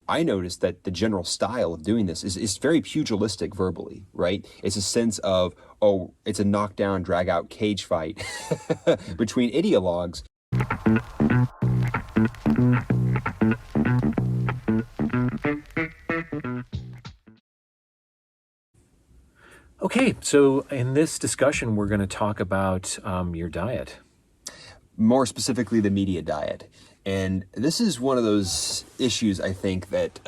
I noticed that the general style of doing this is very pugilistic verbally, right? It's a sense of, oh, it's a knockdown, drag out cage fight between ideologues. Okay, so in this discussion, we're going to talk about your diet. More specifically, the media diet. And this is one of those issues, I think, that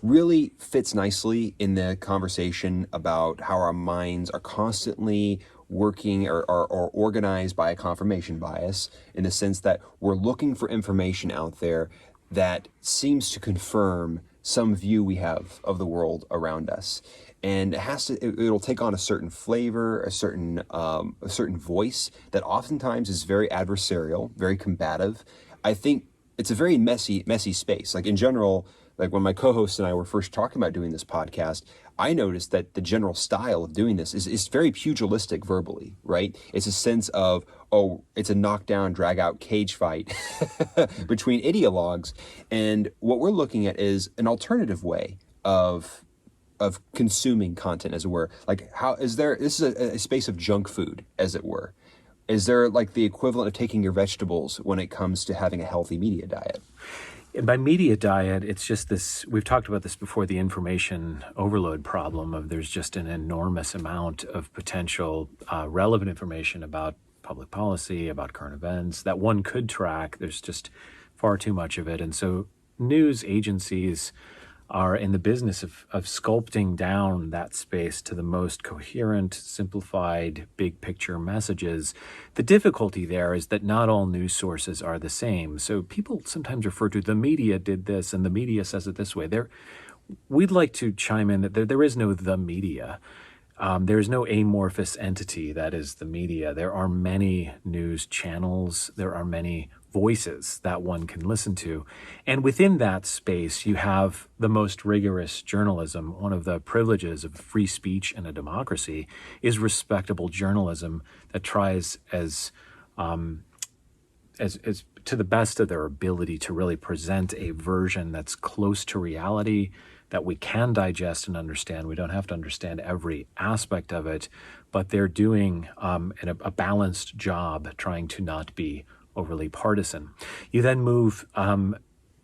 really fits nicely in the conversation about how our minds are constantly working or organized by a confirmation bias, in the sense that we're looking for information out there that seems to confirm some view we have of the world around us. And it'll take on a certain flavor, a certain voice that oftentimes is very adversarial, very combative. I think it's a very messy space. Like in general, like when my co-host and I were first talking about doing this podcast, I noticed that the general style of doing this is very pugilistic verbally, right? It's a sense of, oh, it's a knockdown, drag out cage fight between ideologues. And what we're looking at is an alternative way of consuming content, as it were. Like, this is a space of junk food, as it were. Is there like the equivalent of taking your vegetables when it comes to having a healthy media diet? And by media diet, it's just this, we've talked about this before, the information overload problem of there's just an enormous amount of potential relevant information about public policy, about current events that one could track. There's just far too much of it. And so news agencies are in the business of sculpting down that space to the most coherent, simplified, big picture messages. The difficulty there is that not all news sources are the same. So people sometimes refer to the media did this and the media says it this way. We'd like to chime in that there is no the media. There is no amorphous entity that is the media. There are many news channels. There are many voices that one can listen to. And within that space, you have the most rigorous journalism. One of the privileges of free speech in a democracy is respectable journalism that tries as to the best of their ability to really present a version that's close to reality, that we can digest and understand. We don't have to understand every aspect of it, but they're doing a balanced job trying to not be overly partisan. You then move,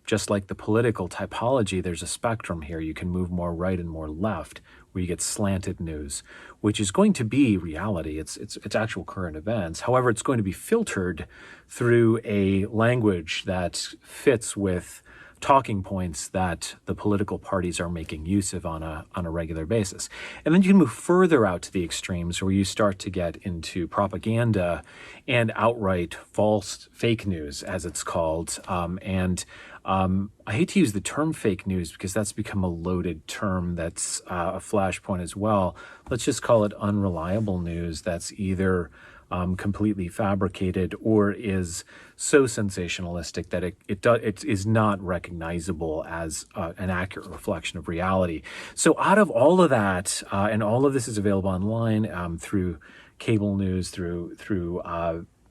just like the political typology, there's a spectrum here. You can move more right and more left, where you get slanted news, which is going to be reality. It's actual current events. However, it's going to be filtered through a language that fits with talking points that the political parties are making use of on a regular basis. And then you can move further out to the extremes where you start to get into propaganda and outright false fake news, as it's called. I hate to use the term fake news because that's become a loaded term that's a flashpoint as well. Let's just call it unreliable news that's either completely fabricated or is so sensationalistic that it is not recognizable as an accurate reflection of reality. So out of all of that, and all of this is available online through cable news, through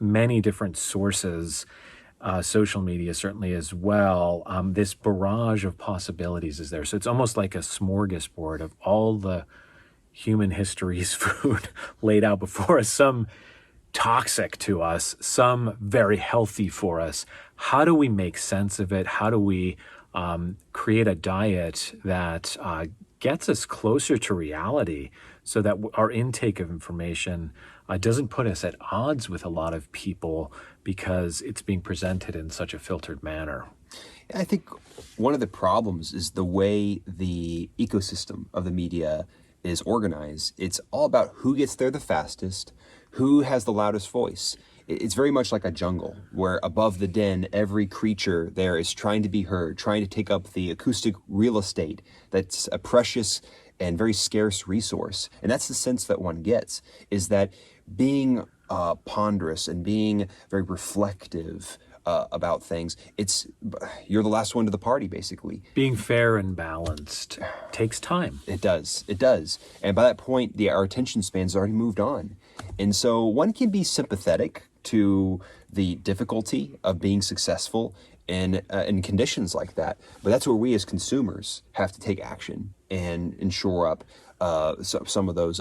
many different sources, social media certainly as well, this barrage of possibilities is there. So it's almost like a smorgasbord of all the human history's food laid out before us, some toxic to us, some very healthy for us. How do we make sense of it? How do we create a diet that gets us closer to reality so that our intake of information doesn't put us at odds with a lot of people because it's being presented in such a filtered manner? I think one of the problems is the way the ecosystem of the media is organized. It's all about who gets there the fastest, who has the loudest voice. It's very much like a jungle where above the den, every creature there is trying to be heard, trying to take up the acoustic real estate that's a precious and very scarce resource. And that's the sense that one gets, is that being ponderous and being very reflective about things, you're the last one to the party, basically. Being fair and balanced takes time. It does. And by that point, our attention span's already moved on. And so one can be sympathetic to the difficulty of being successful in conditions like that. But that's where we as consumers have to take action and shore up some of those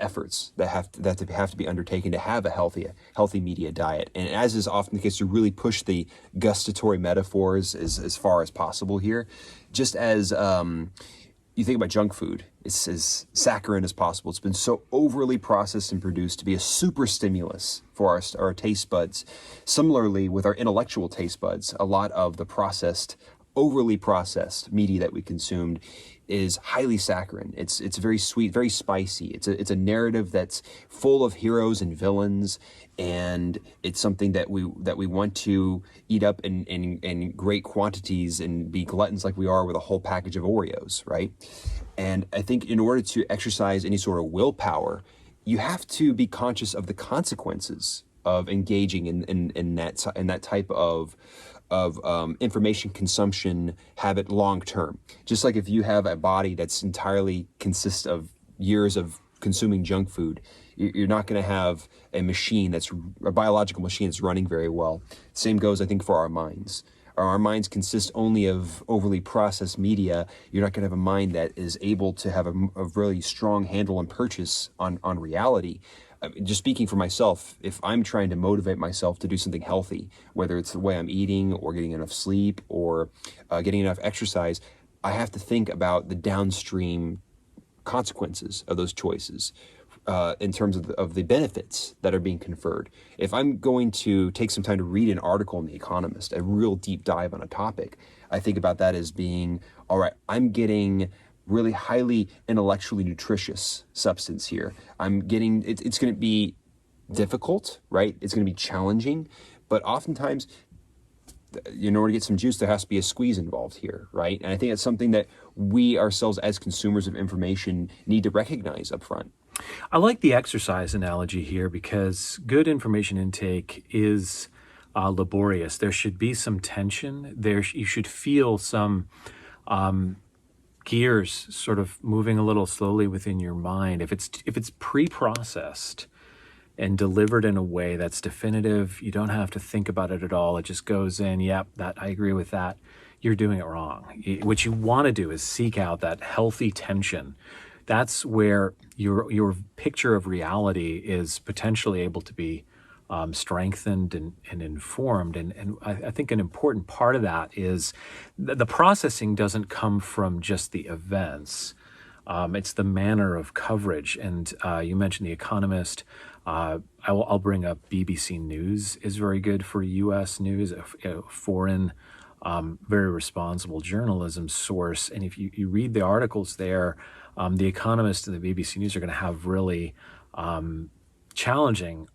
efforts that have to be undertaken to have a healthy media diet. And as is often the case, to really push the gustatory metaphors as far as possible here, just as you think about junk food, it's as saccharine as possible. It's been so overly processed and produced to be a super stimulus for our taste buds. Similarly, with our intellectual taste buds, a lot of the overly processed media that we consumed is highly saccharine. It's very sweet, very spicy. It's a narrative that's full of heroes and villains, and it's something that we want to eat up in great quantities and be gluttons like we are with a whole package of Oreos, right? And I think in order to exercise any sort of willpower, you have to be conscious of the consequences of engaging in that type of information consumption habit long term. Just like if you have a body that's entirely consists of years of consuming junk food, you're not going to have a biological machine that's running very well. Same goes, I think, for our minds. Our minds consist only of overly processed media. You're not going to have a mind that is able to have a really strong handle and purchase on reality. Just speaking for myself, if I'm trying to motivate myself to do something healthy, whether it's the way I'm eating or getting enough sleep or getting enough exercise, I have to think about the downstream consequences of those choices in terms of the benefits that are being conferred. If I'm going to take some time to read an article in The Economist, a real deep dive on a topic, I think about that as being, all right, I'm getting really highly intellectually nutritious substance here. It's going to be difficult, right? It's going to be challenging, but oftentimes, in order to get some juice, there has to be a squeeze involved here, right? And I think that's something that we ourselves as consumers of information need to recognize up front. I like the exercise analogy here because good information intake is laborious. There should be some tension. You should feel some gears sort of moving a little slowly within your mind. If it's pre-processed and delivered in a way that's definitive, you don't have to think about it at all. It just goes in, yep, I agree with that. You're doing it wrong. What you want to do is seek out that healthy tension. That's where your picture of reality is potentially able to be strengthened and informed. And I think an important part of that is the processing doesn't come from just the events. It's the manner of coverage. And you mentioned The Economist. I'll bring up BBC News is very good for U.S. news, a foreign, very responsible journalism source. And if you read the articles there, The Economist and the BBC News are going to have really challenging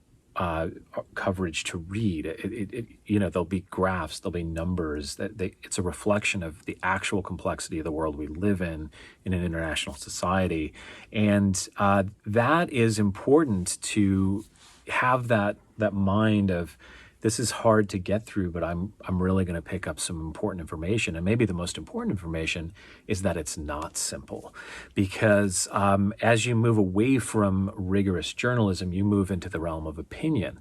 coverage to read. There'll be graphs, there'll be numbers. It's a reflection of the actual complexity of the world we live in an international society, and that is important to have that mind of, this is hard to get through, but I'm really going to pick up some important information. And maybe the most important information is that it's not simple, because as you move away from rigorous journalism, you move into the realm of opinion.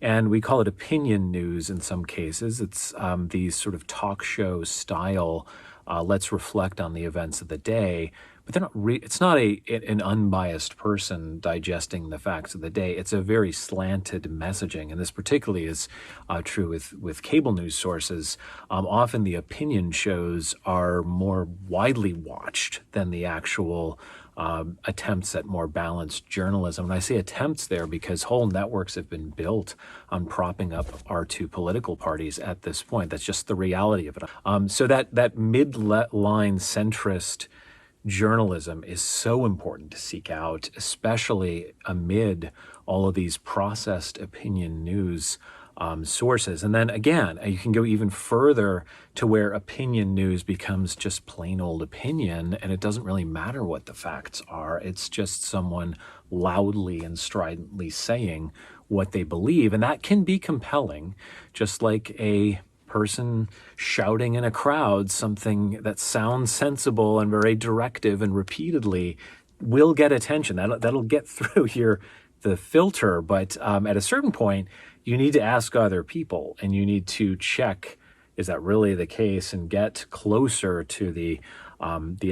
And we call it opinion news in some cases. It's these sort of talk show style, let's reflect on the events of the day. But they're not. It's not an unbiased person digesting the facts of the day. It's a very slanted messaging, and this particularly is true with cable news sources. Often the opinion shows are more widely watched than the actual attempts at more balanced journalism. And I say attempts there because whole networks have been built on propping up our two political parties at this point. That's just the reality of it. So that midline centrist journalism is so important to seek out, especially amid all of these processed opinion news sources. And then again, you can go even further to where opinion news becomes just plain old opinion, and it doesn't really matter what the facts are. It's just someone loudly and stridently saying what they believe, and that can be compelling, just like a person shouting in a crowd something that sounds sensible and very directive and repeatedly will get attention. That'll get through the filter, but at a certain point, you need to ask other people, and you need to check, is that really the case, and get closer to the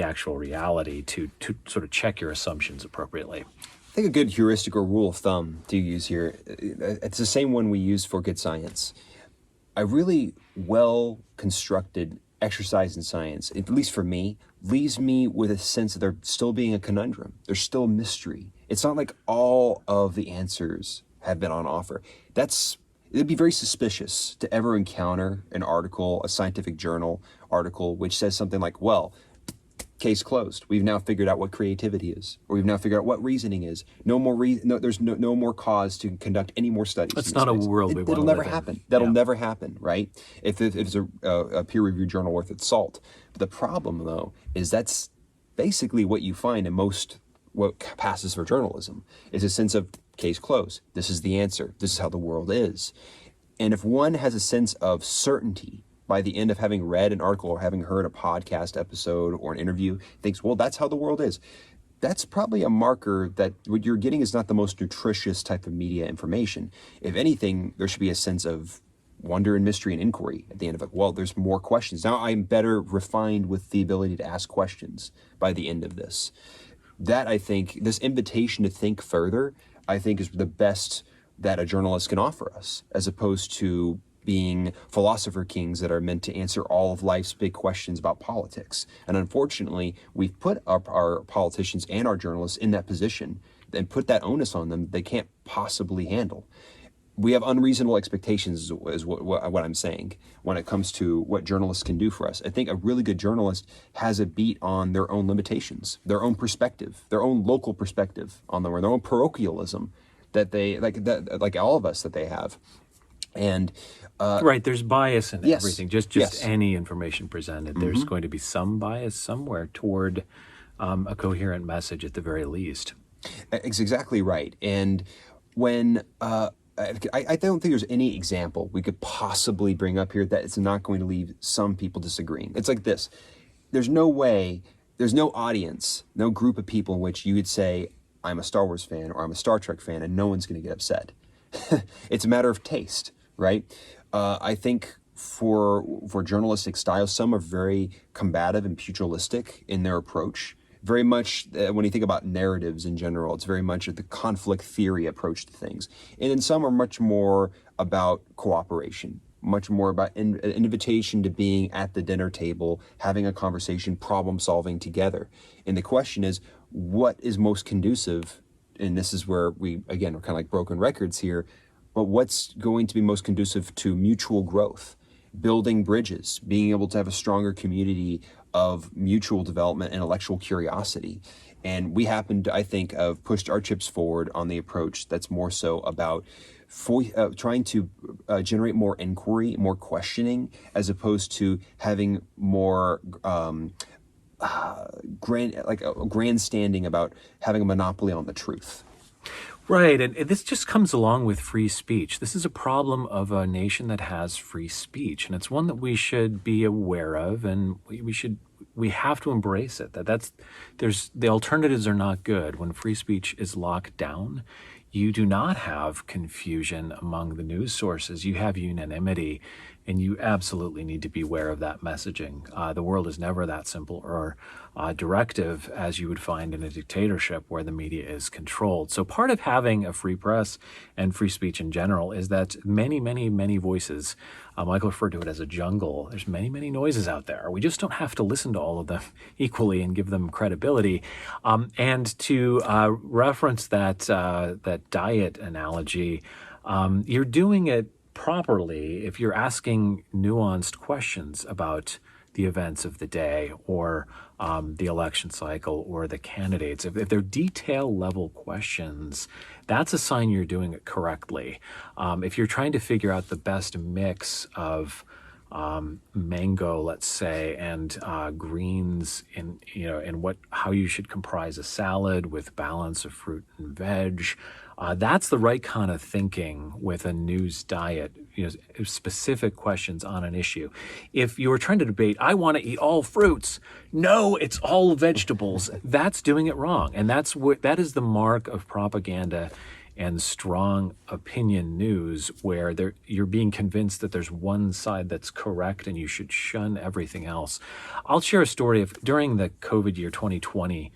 actual reality to sort of check your assumptions appropriately. I think a good heuristic or rule of thumb to use here, it's the same one we use for good science. A really well-constructed exercise in science, at least for me, leaves me with a sense of there still being a conundrum. There's still mystery. It's not like all of the answers have been on offer. It'd be very suspicious to ever encounter an article, a scientific journal article, which says something like, well, case closed. We've now figured out what creativity is, or we've now figured out what reasoning is. There's no more cause to conduct any more studies. That's not a world we want to live in. It'll never happen. That'll never happen, right? If it's a peer-reviewed journal worth its salt. The problem, though, is that's basically what you find in what passes for journalism, is a sense of case closed. This is the answer. This is how the world is. And if one has a sense of certainty by the end of having read an article or having heard a podcast episode or an interview, thinks, well, that's how the world is, that's probably a marker that what you're getting is not the most nutritious type of media information. If anything, there should be a sense of wonder and mystery and inquiry at the end of it. Well, there's more questions. Now I'm better refined with the ability to ask questions by the end of this. That, I think, this invitation to think further, I think, is the best that a journalist can offer us, as opposed to being philosopher kings that are meant to answer all of life's big questions about politics. And unfortunately, we've put our politicians and our journalists in that position and put that onus on them they can't possibly handle. We have unreasonable expectations, is what I'm saying, when it comes to what journalists can do for us. I think a really good journalist has a beat on their own limitations, their own perspective, their own local perspective on them, or their own parochialism that they, like all of us, that they have. And right, there's bias in yes, everything. Just yes. Any information presented, there's going to be some bias somewhere toward a coherent message at the very least. It's exactly right. And when I don't think there's any example we could possibly bring up here that it's not going to leave some people disagreeing. It's like this. There's no way, there's no audience, no group of people in which you would say, I'm a Star Wars fan or I'm a Star Trek fan, and no one's going to get upset. It's a matter of taste, right? I think for journalistic styles, some are very combative and pugilistic in their approach. Very much, when you think about narratives in general, it's very much the conflict theory approach to things. And then some are much more about cooperation, much more about an invitation to being at the dinner table, having a conversation, problem solving together. And the question is, what is most conducive? And this is where we're kind of like broken records here, but what's going to be most conducive to mutual growth, building bridges, being able to have a stronger community of mutual development and intellectual curiosity. And we happen to, I think, have pushed our chips forward on the approach that's more so about trying to generate more inquiry, more questioning, as opposed to having more grandstanding about having a monopoly on the truth. Right, and this just comes along with free speech. This is a problem of a nation that has free speech, and it's one that we should be aware of, and we have to embrace it. The alternatives are not good. When free speech is locked down, you do not have confusion among the news sources. You have unanimity, and you absolutely need to be aware of that messaging. The world is never that simple or directive as you would find in a dictatorship where the media is controlled. So part of having a free press and free speech in general is that many, many, many voices, Michael referred to it as a jungle. There's many, many noises out there. We just don't have to listen to all of them equally and give them credibility. And to reference that diet analogy, you're doing it properly if you're asking nuanced questions about the events of the day or the election cycle or the candidates. If they're detail level questions, that's a sign you're doing it correctly. If you're trying to figure out the best mix of mango, let's say, and greens in how you should comprise a salad with balance of fruit and veg, that's the right kind of thinking with a news diet, specific questions on an issue. If you're trying to debate, I want to eat all fruits, no, it's all vegetables, that's doing it wrong. And that is the mark of propaganda and strong opinion news where you're being convinced that there's one side that's correct and you should shun everything else. I'll share a story of during the COVID year 2020.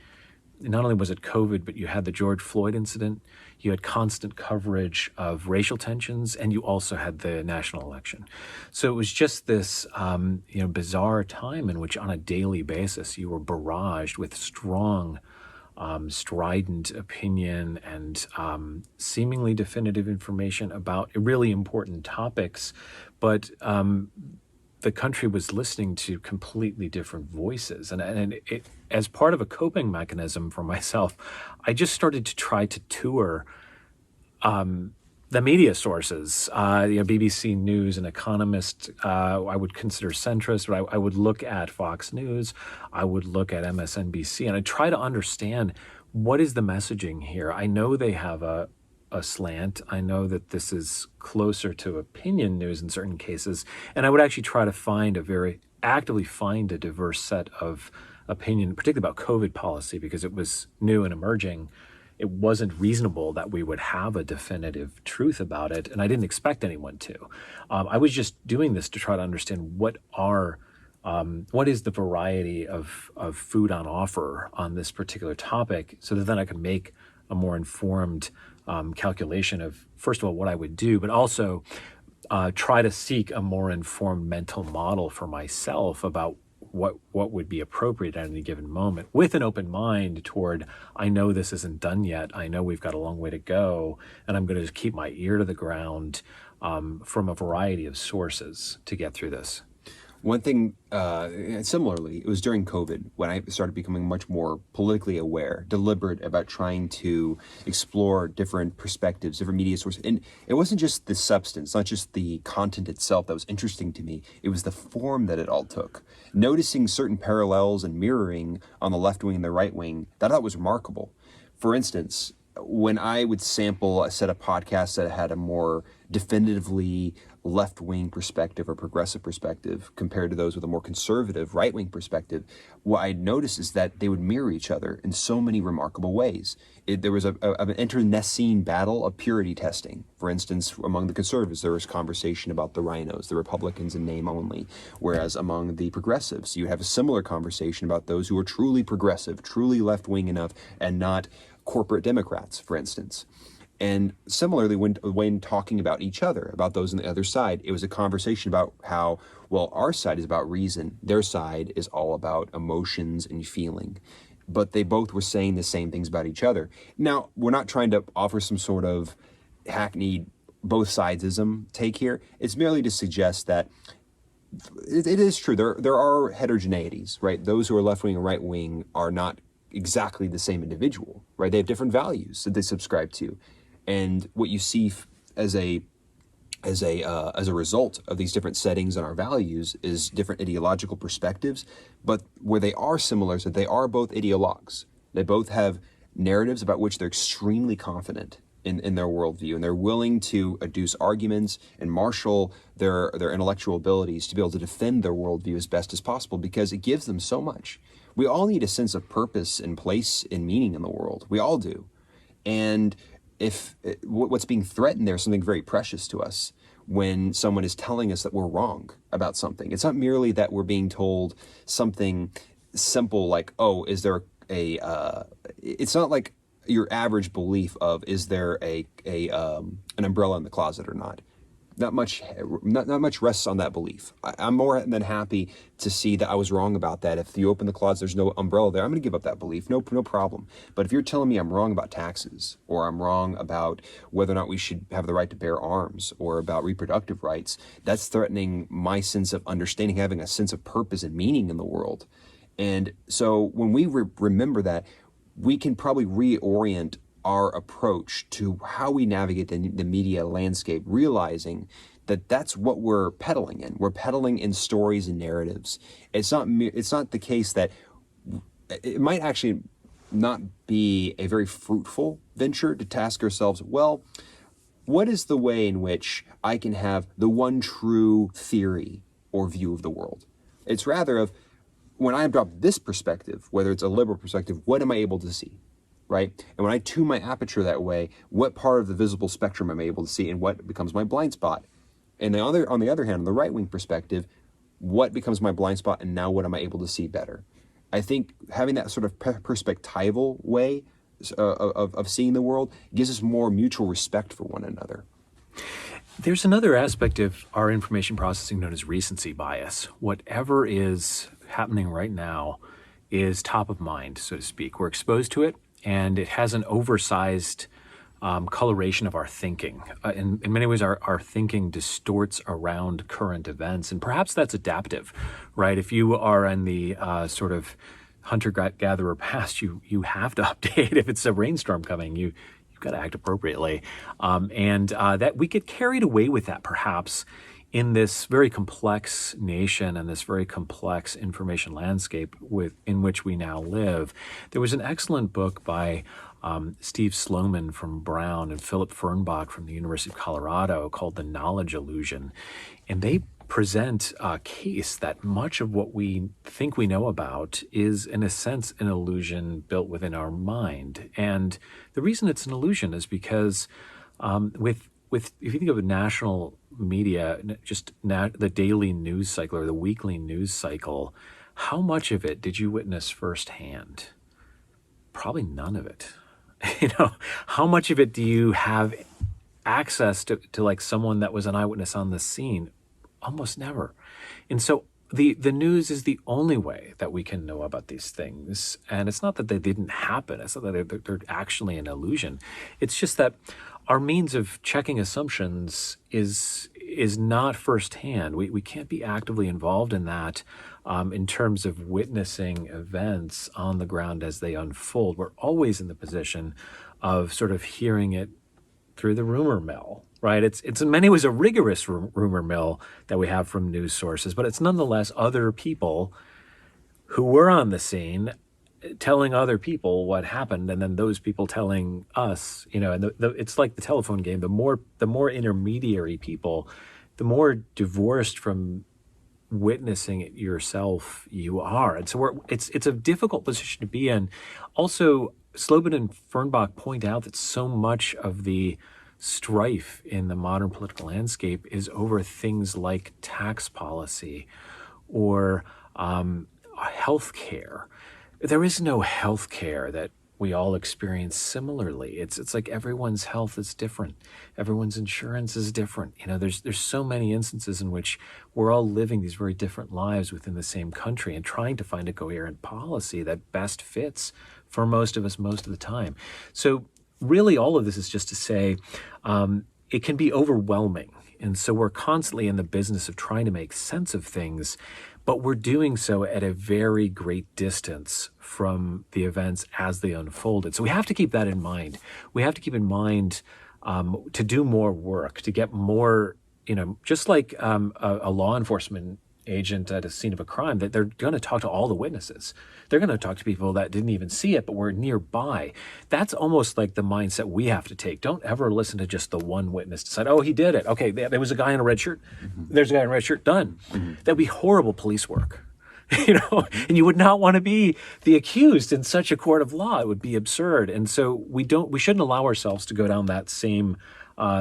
Not only was it COVID, but you had the George Floyd incident, you had constant coverage of racial tensions, and you also had the national election. So it was just this bizarre time in which on a daily basis you were barraged with strong, strident opinion and seemingly definitive information about really important topics. But the country was listening to completely different voices. And as part of a coping mechanism for myself, I just started to try to tour the media sources, BBC News and Economist, I would consider centrist, but I would look at Fox News, I would look at MSNBC, and I try to understand what is the messaging here. I know they have a slant. I know that this is closer to opinion news in certain cases, and I would actually try to actively find a diverse set of opinion, particularly about COVID policy, because it was new and emerging. It wasn't reasonable that we would have a definitive truth about it, and I didn't expect anyone to. I was just doing this to try to understand what is the variety of food on offer on this particular topic, so that then I could make a more informed calculation of, first of all, what I would do, but also try to seek a more informed mental model for myself about what would be appropriate at any given moment, with an open mind toward, I know this isn't done yet, I know we've got a long way to go, and I'm going to keep my ear to the ground from a variety of sources to get through this. One thing, similarly, it was during COVID when I started becoming much more politically aware, deliberate about trying to explore different perspectives, different media sources. And it wasn't just the substance, not just the content itself that was interesting to me. It was the form that it all took. Noticing certain parallels and mirroring on the left wing and the right wing, that I thought was remarkable. For instance, when I would sample a set of podcasts that had a more definitively left-wing perspective or progressive perspective compared to those with a more conservative right-wing perspective, what I'd noticed is that they would mirror each other in so many remarkable ways. There was an internecine battle of purity testing. For instance, among the conservatives, there was conversation about the rhinos, the Republicans in name only, whereas among the progressives, you have a similar conversation about those who are truly progressive, truly left-wing enough, and not corporate Democrats, for instance. And similarly, when talking about each other, about those on the other side, it was a conversation about how, well, our side is about reason, their side is all about emotions and feeling. But they both were saying the same things about each other. Now, we're not trying to offer some sort of hackneyed both sidesism take here. It's merely to suggest that it is true. There are heterogeneities, right? Those who are left-wing and right-wing are not exactly the same individual, right? They have different values that they subscribe to. And what you see as a result of these different settings and our values is different ideological perspectives. But where they are similar is that they are both ideologues. They both have narratives about which they're extremely confident in their worldview, and they're willing to adduce arguments and marshal their intellectual abilities to be able to defend their worldview as best as possible, because it gives them so much. We all need a sense of purpose and place and meaning in the world. We all do. And if what's being threatened there is something very precious to us, when someone is telling us that we're wrong about something, it's not merely that we're being told something simple like, oh, is there it's not like your average belief of, is there an umbrella in the closet or not? Not much rests on that belief. I'm more than happy to see that I was wrong about that. If you open the closet, there's no umbrella there, I'm going to give up that belief. No problem. But if you're telling me I'm wrong about taxes, or I'm wrong about whether or not we should have the right to bear arms, or about reproductive rights, that's threatening my sense of understanding, having a sense of purpose and meaning in the world. And so when we remember that, we can probably reorient our approach to how we navigate the media landscape, realizing that that's what we're peddling in. We're peddling in stories and narratives. It's not the case that it might actually not be a very fruitful venture to task ourselves, well, what is the way in which I can have the one true theory or view of the world? It's rather of, when I adopt this perspective, whether it's a liberal perspective, what am I able to see? right? And when I tune my aperture that way, what part of the visible spectrum am I able to see, and what becomes my blind spot? And on the other hand, on the right-wing perspective, what becomes my blind spot, and now what am I able to see better? I think having that sort of perspectival way of seeing the world gives us more mutual respect for one another. There's another aspect of our information processing known as recency bias. Whatever is happening right now is top of mind, so to speak. We're exposed to it, and it has an oversized coloration of our thinking. In many ways, our thinking distorts around current events, and perhaps that's adaptive, right? If you are in the sort of hunter-gatherer past, you have to update. If it's a rainstorm coming, you've got to act appropriately. And that we get carried away with that, perhaps, in this very complex nation and this very complex information landscape in which we now live. There was an excellent book by Steve Sloman from Brown and Philip Fernbach from the University of Colorado called The Knowledge Illusion. And they present a case that much of what we think we know about is, in a sense, an illusion built within our mind. And the reason it's an illusion is because if you think of a national media, the daily news cycle or the weekly news cycle, how much of it did you witness firsthand? Probably none of it. How much of it do you have access to like someone that was an eyewitness on the scene? Almost never. And so the news is the only way that we can know about these things. And it's not that they didn't happen. It's not that they're actually an illusion. It's just that our means of checking assumptions is not firsthand. We can't be actively involved in that in terms of witnessing events on the ground as they unfold. We're always in the position of sort of hearing it through the rumor mill, right? It's in many ways a rigorous rumor mill that we have from news sources, but it's nonetheless other people who were on the scene telling other people what happened, and then those people telling us, and it's like the telephone game. The more intermediary people, the more divorced from witnessing it yourself you are. And so it's a difficult position to be in. Also, Slobin and Fernbach point out that so much of the strife in the modern political landscape is over things like tax policy or health care. There is no health care that we all experience similarly. It's like everyone's health is different. Everyone's insurance is different. There's so many instances in which we're all living these very different lives within the same country and trying to find a coherent policy that best fits for most of us most of the time. So really all of this is just to say it can be overwhelming. And so we're constantly in the business of trying to make sense of things, but we're doing so at a very great distance from the events as they unfolded. So we have to keep that in mind. We have to keep in mind to do more work, to get more, just like a law enforcement agent at a scene of a crime, that they're going to talk to all the witnesses. They're going to talk to people that didn't even see it, but were nearby. That's almost like the mindset we have to take. Don't ever listen to just the one witness decide, oh, he did it. Okay, there was a guy in a red shirt. Mm-hmm. There's a guy in a red shirt. Done. Mm-hmm. That'd be horrible police work. And you would not want to be the accused in such a court of law. It would be absurd. And so we shouldn't allow ourselves to go down that same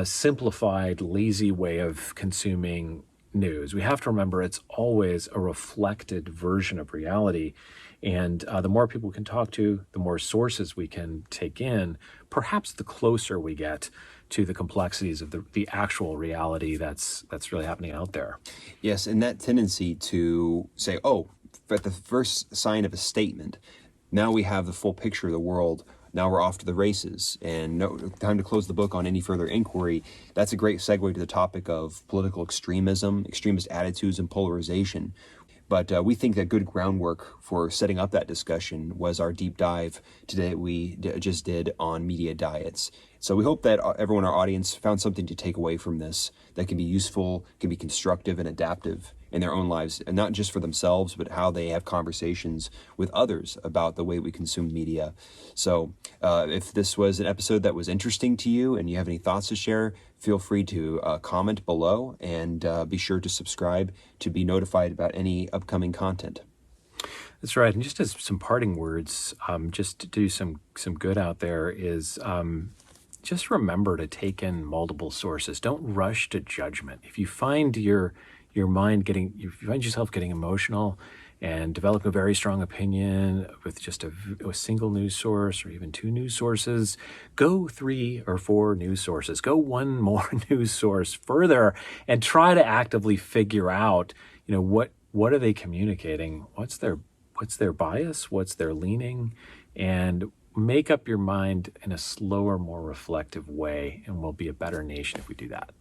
simplified, lazy way of consuming news. We have to remember it's always a reflected version of reality. And the more people we can talk to, the more sources we can take in, perhaps the closer we get to the complexities of the actual reality that's really happening out there. Yes, and that tendency to say, oh, at the first sign of a statement, now we have the full picture of the world. Now we're off to the races, and no time to close the book on any further inquiry. That's a great segue to the topic of political extremism, extremist attitudes, and polarization. But we think that good groundwork for setting up that discussion was our deep dive today that we just did on media diets. So we hope that everyone in our audience found something to take away from this that can be useful, can be constructive and adaptive in their own lives, and not just for themselves, but how they have conversations with others about the way we consume media. So if this was an episode that was interesting to you and you have any thoughts to share, feel free to comment below, and be sure to subscribe to be notified about any upcoming content. That's right. And just as some parting words, just to do some good out there is just remember to take in multiple sources. Don't rush to judgment. If you find your mind getting, if you find yourself getting emotional and develop a very strong opinion with just a single news source or even two news sources, go 3 or 4 news sources. Go one more news source further and try to actively figure out, what are they communicating? What's their bias? What's their leaning? And make up your mind in a slower, more reflective way, and we'll be a better nation if we do that.